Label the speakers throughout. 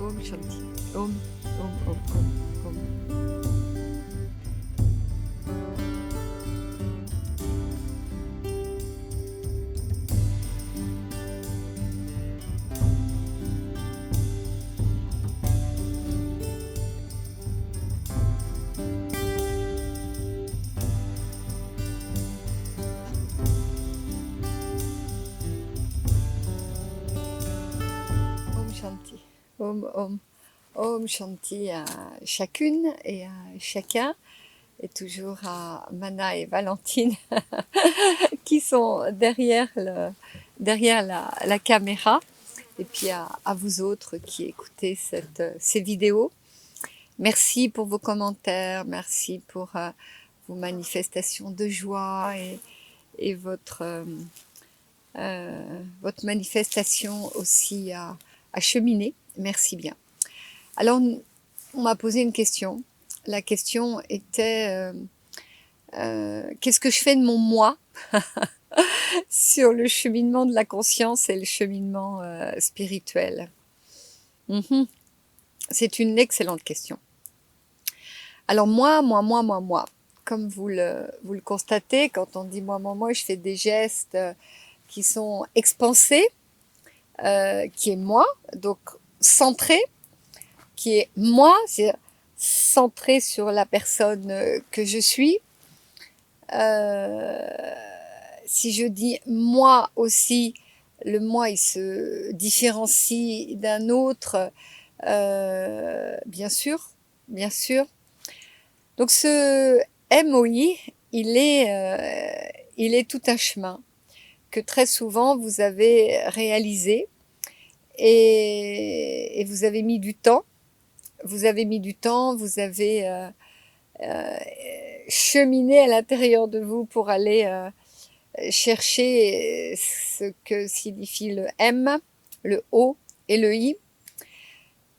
Speaker 1: Om Shanti. Om, Om, Om, Om, Om. Om Shanti. Om, Om. Om Shanti à chacune et à chacun, et toujours à Mana et Valentine qui sont derrière la caméra, et puis à vous autres qui écoutez ces vidéos. Merci pour vos commentaires, merci pour vos manifestations de joie et votre manifestation aussi à cheminer. Merci bien. Alors, on m'a posé une question. La question était qu'est-ce que je fais de mon moi sur le cheminement de la conscience et le cheminement spirituel? C'est une excellente question. Alors moi, comme vous le constatez, quand on dit moi, je fais des gestes qui sont expansés, qui est moi, donc centré, qui est moi, c'est centré sur la personne que je suis. Si je dis moi aussi, le moi il se différencie d'un autre, bien sûr. Donc ce MOI, il est tout un chemin que très souvent vous avez réalisé, et vous avez mis du temps. Vous avez cheminé à l'intérieur de vous pour aller chercher ce que signifie le M, le O et le I.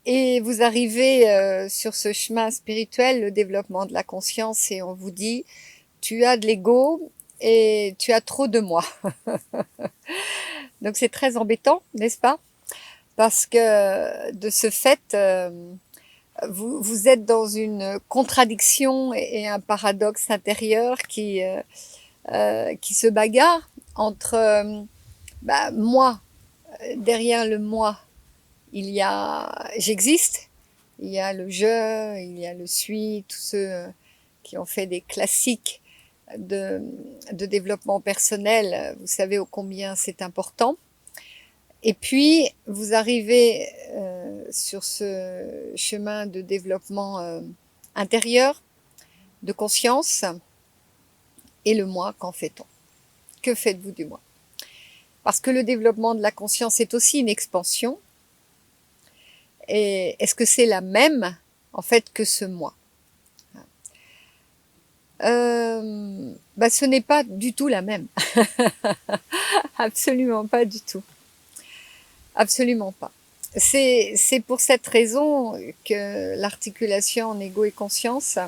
Speaker 1: Et vous arrivez sur ce chemin spirituel, le développement de la conscience, et on vous dit, tu as de l'ego et tu as trop de moi. Donc c'est très embêtant, n'est-ce pas? Parce que de ce fait, vous êtes dans une contradiction et un paradoxe intérieur qui se bagarre entre moi, derrière le moi, il y a j'existe, il y a le je, il y a le suis, tous ceux qui ont fait des classiques de développement personnel, vous savez ô combien c'est important. Et puis, vous arrivez sur ce chemin de développement intérieur, de conscience, et le moi, qu'en fait-on? Que faites-vous du moi? Parce que le développement de la conscience est aussi une expansion. Et est-ce que c'est la même, en fait, que ce moi? Ce n'est pas du tout la même. Absolument pas du tout. Absolument pas. C'est pour cette raison que l'articulation en ego et conscience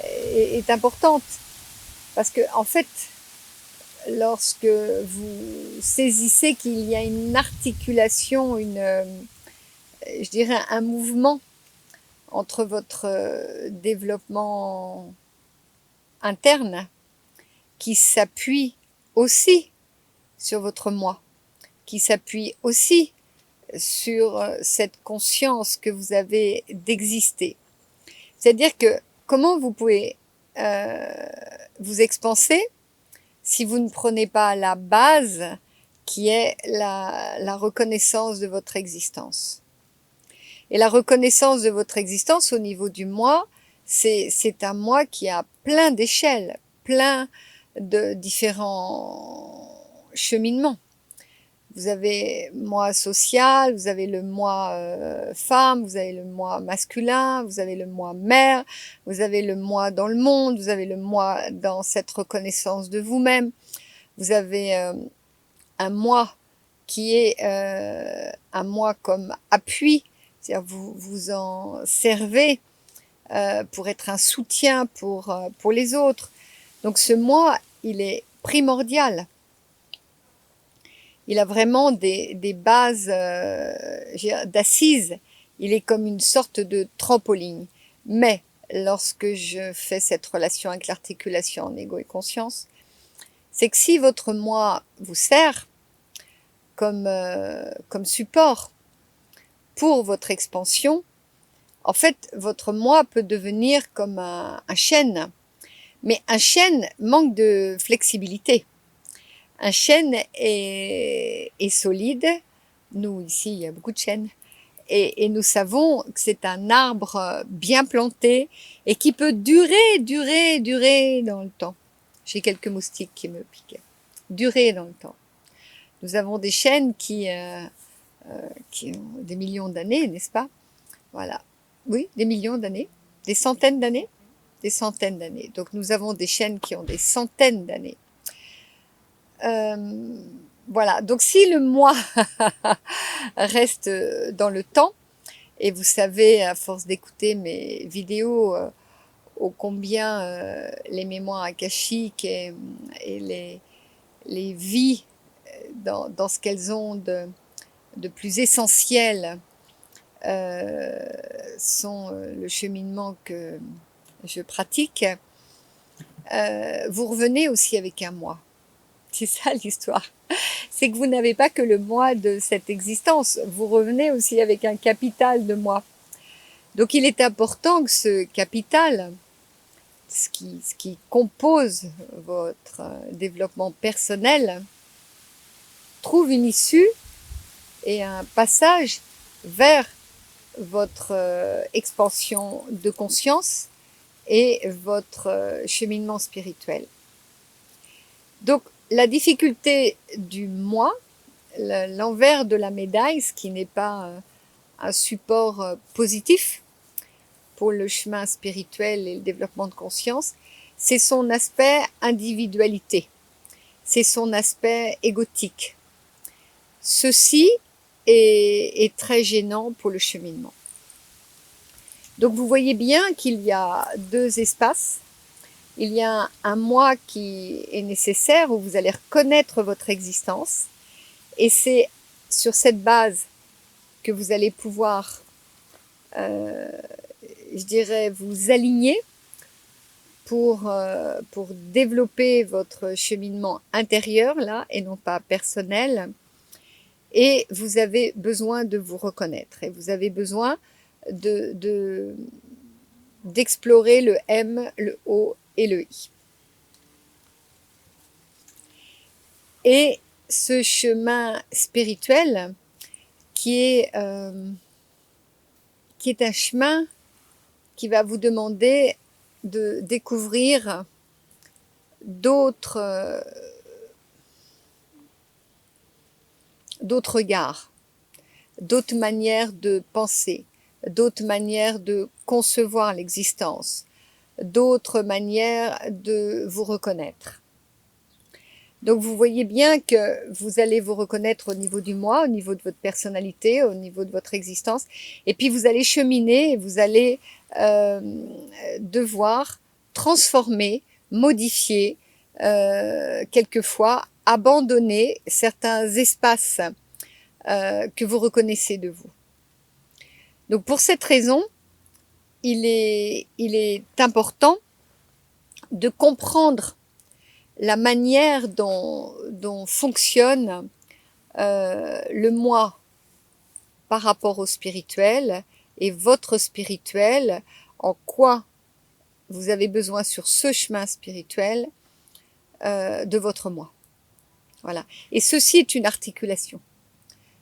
Speaker 1: est importante. Parce que, en fait, lorsque vous saisissez qu'il y a une articulation, je dirais un mouvement entre votre développement interne qui s'appuie aussi sur votre moi, qui s'appuie aussi sur cette conscience que vous avez d'exister. C'est-à-dire que comment vous pouvez vous expanser si vous ne prenez pas la base qui est la reconnaissance de votre existence. Et la reconnaissance de votre existence au niveau du moi, c'est un moi qui a plein d'échelles, plein de différents cheminements. Vous avez moi social, vous avez le moi femme, vous avez le moi masculin, vous avez le moi mère, vous avez le moi dans le monde, vous avez le moi dans cette reconnaissance de vous-même. Vous avez un moi qui est un moi comme appui, c'est-à-dire vous en servez pour être un soutien pour les autres. Donc ce moi, il est primordial. Il a vraiment des bases d'assises il est comme une sorte de trampoline. Mais lorsque je fais cette relation avec l'articulation en ego et conscience, c'est que si votre moi vous sert comme support pour votre expansion, en fait, votre moi peut devenir comme un chêne. Mais un chêne manque de flexibilité. Un chêne est solide. Nous, ici, il y a beaucoup de chênes. Et nous savons que c'est un arbre bien planté et qui peut durer dans le temps. J'ai quelques moustiques qui me piquaient. Durer dans le temps. Nous avons des chênes qui ont des millions d'années, n'est-ce pas? Voilà. Oui, des millions d'années. Des centaines d'années. Des centaines d'années. Donc nous avons des chênes qui ont des centaines d'années. Voilà. Donc si le moi reste dans le temps, et vous savez, à force d'écouter mes vidéos, ô combien les mémoires akashiques et les vies dans ce qu'elles ont de plus essentiel sont le cheminement que je pratique, vous revenez aussi avec un moi. C'est ça l'histoire. C'est que vous n'avez pas que le moi de cette existence, vous revenez aussi avec un capital de moi. Donc il est important que ce capital, ce qui compose votre développement personnel, trouve une issue et un passage vers votre expansion de conscience et votre cheminement spirituel. Donc la difficulté du moi, l'envers de la médaille, ce qui n'est pas un support positif pour le chemin spirituel et le développement de conscience, c'est son aspect individualité, c'est son aspect égotique. Ceci est très gênant pour le cheminement. Donc vous voyez bien qu'il y a deux espaces. Il y a un moi qui est nécessaire où vous allez reconnaître votre existence et c'est sur cette base que vous allez pouvoir, je dirais, vous aligner pour développer votre cheminement intérieur là et non pas personnel. Et vous avez besoin de vous reconnaître et vous avez besoin d'explorer le M, le O et le I. Et ce chemin spirituel qui est un chemin qui va vous demander de découvrir d'autres regards, d'autres manières de penser, d'autres manières de concevoir l'existence, d'autres manières de vous reconnaître. Donc vous voyez bien que vous allez vous reconnaître au niveau du moi, au niveau de votre personnalité, au niveau de votre existence, et puis vous allez cheminer et vous allez devoir transformer, modifier, quelquefois abandonner certains espaces que vous reconnaissez de vous. Donc pour cette raison, il est important de comprendre la manière dont fonctionne le moi par rapport au spirituel et votre spirituel, en quoi vous avez besoin sur ce chemin spirituel de votre moi. Voilà. Et ceci est une articulation.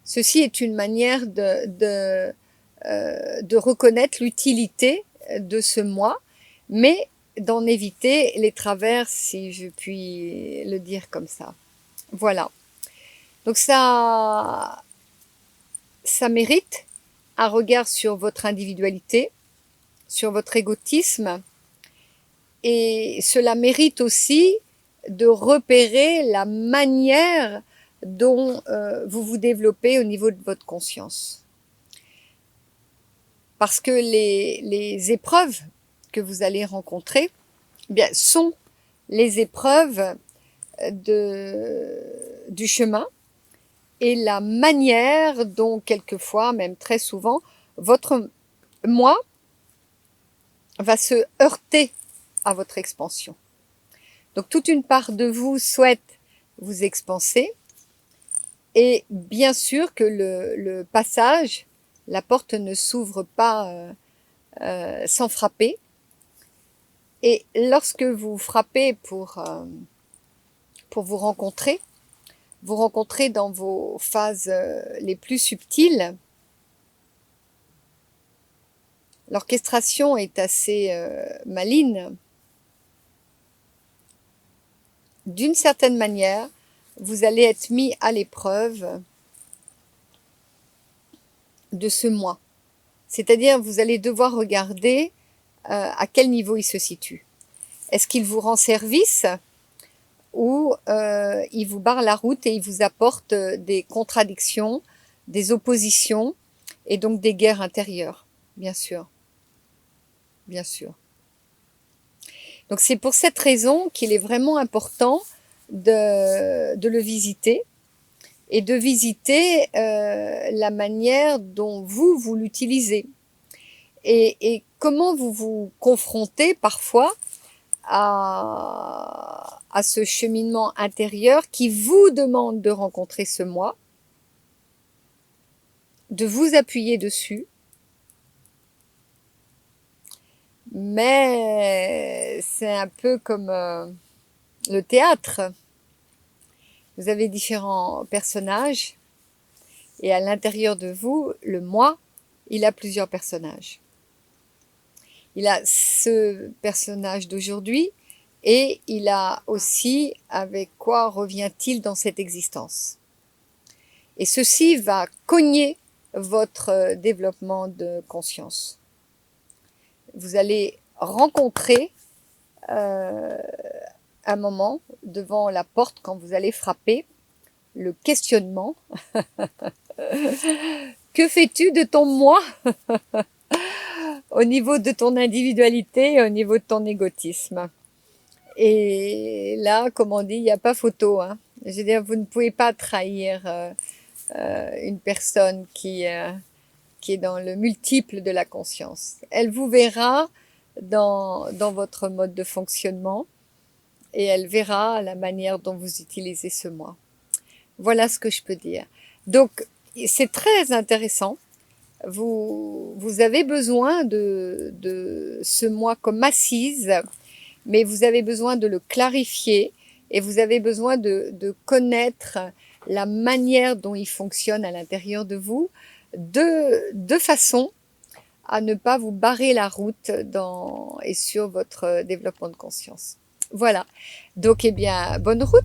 Speaker 1: Ceci est une manière de reconnaître l'utilité de ce moi, mais d'en éviter les travers, si je puis le dire comme ça. Voilà. Donc ça mérite un regard sur votre individualité, sur votre égotisme, et cela mérite aussi de repérer la manière dont vous vous développez au niveau de votre conscience. Parce que les épreuves que vous allez rencontrer, eh bien, sont les épreuves du chemin et la manière dont quelquefois, même très souvent, votre moi va se heurter à votre expansion. Donc toute une part de vous souhaite vous expanser, et bien sûr que le passage, la porte ne s'ouvre pas sans frapper. Et lorsque vous frappez pour vous rencontrer dans vos phases les plus subtiles, l'orchestration est assez maligne. D'une certaine manière, vous allez être mis à l'épreuve de ce moi. C'est-à-dire, vous allez devoir regarder à quel niveau il se situe. Est-ce qu'il vous rend service ou il vous barre la route et il vous apporte des contradictions, des oppositions et donc des guerres intérieures, bien sûr. Bien sûr. Donc c'est pour cette raison qu'il est vraiment important de le visiter et de visiter la manière dont vous l'utilisez et comment vous vous confrontez parfois à ce cheminement intérieur qui vous demande de rencontrer ce moi, de vous appuyer dessus, mais c'est un peu comme le théâtre. Vous avez différents personnages et à l'intérieur de vous, le moi, il a plusieurs personnages. Il a ce personnage d'aujourd'hui et il a aussi avec quoi revient-il dans cette existence. Et ceci va cogner votre développement de conscience. Vous allez rencontrer un moment devant la porte quand vous allez frapper, le questionnement. Que fais-tu de ton moi au niveau de ton individualité, au niveau de ton égotisme? Et là, comme on dit, il n'y a pas photo. Hein. Je veux dire, vous ne pouvez pas trahir une personne qui est dans le multiple de la conscience. Elle vous verra dans votre mode de fonctionnement et elle verra la manière dont vous utilisez ce moi. Voilà ce que je peux dire. Donc, c'est très intéressant. Vous avez besoin de ce moi comme assise, mais vous avez besoin de le clarifier et vous avez besoin de connaître la manière dont il fonctionne à l'intérieur de vous, de façon à ne pas vous barrer la route et sur votre développement de conscience. Voilà. Donc, eh bien, bonne route.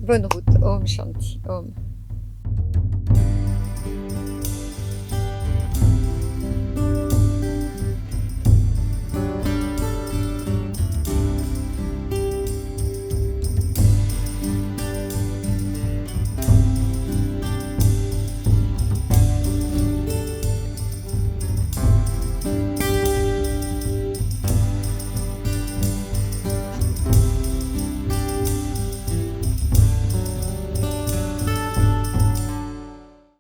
Speaker 1: Bonne route. Om Shanti. Om.